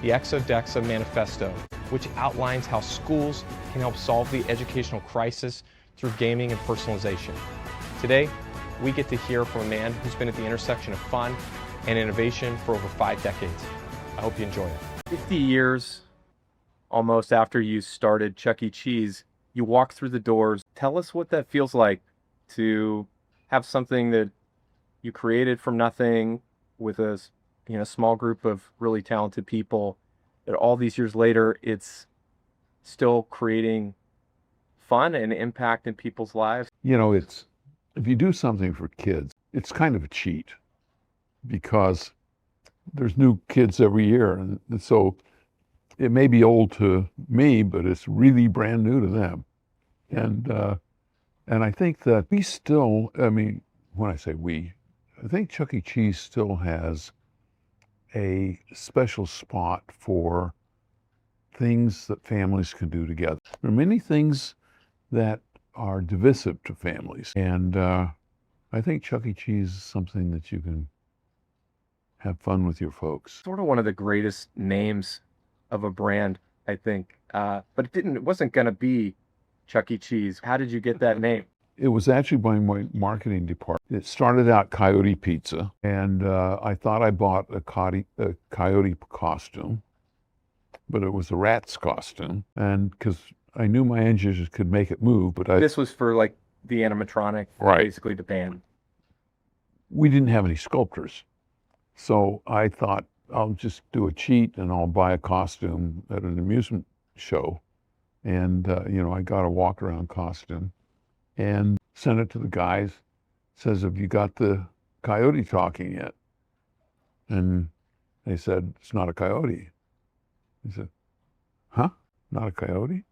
the Exodexa Manifesto, which outlines how schools can help solve the educational crisis through gaming and personalization. Today, we get to hear from a man who's been at the intersection of fun and innovation for over 5 decades. I hope you enjoy it. 50 years almost after you started Chuck E. Cheese, you walk through the doors. Tell us what that feels like to have something that you created from nothing with a small group of really talented people, that all these years later, it's still creating fun and impact in people's lives. It's if you do something for kids, it's kind of a cheat because there's new kids every year. And so it may be old to me, but it's really brand new to them. And I think that we still, when I say we, I think Chuck E. Cheese still has a special spot for things that families can do together. There are many things that are divisive to families. And I think Chuck E. Cheese is something that you can have fun with your folks. Sort of one of the greatest names of a brand, I think. But it wasn't going to be Chuck E. Cheese. How did you get that name? It was actually by my marketing department. It started out Coyote Pizza, and I thought I bought a coyote costume, but it was a rat's costume. And because I knew my engineers could make it move, but This was for like the animatronic, Right. basically the band. We didn't have any sculptors. So I thought I'll just do a cheat and I'll buy a costume at an amusement show. And, I got a walk around costume and sent it to the guys. Says, have you got the coyote talking yet? And they said, it's not a coyote. He said, huh? Not a coyote?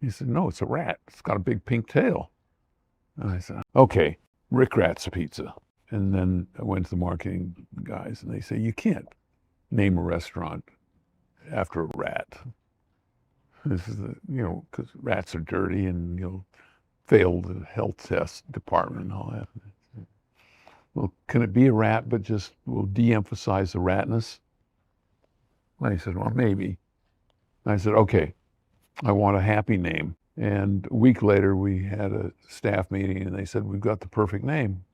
He said, no, it's a rat. It's got a big pink tail. And I said, okay, Rick Rat's Pizza. And then I went to the marketing guys and they say, you can't name a restaurant after a rat. This is because rats are dirty and fail the health test department and all that. Well, can it be a rat, but just we'll de-emphasize the ratness? And I said, well, maybe. And I said, okay, I want a happy name. And a week later, we had a staff meeting and they said, we've got the perfect name.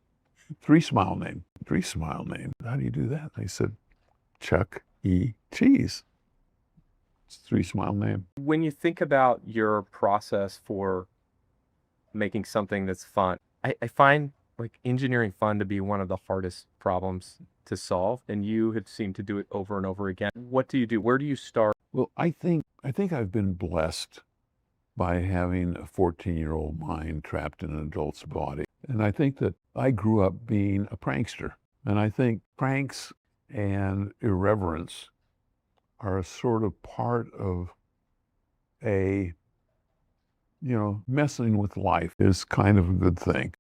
3-smile name. 3-smile name. How do you do that? They said, Chuck E. Cheese. It's a 3-smile name. When you think about your process for making something that's fun, I find like engineering fun to be one of the hardest problems to solve, and you have seemed to do it over and over again. What do you do? Where do you start? Well, I think I've been blessed by having a 14-year-old mind trapped in an adult's body. And I think that I grew up being a prankster. And I think pranks and irreverence are a sort of part of messing with life is kind of a good thing.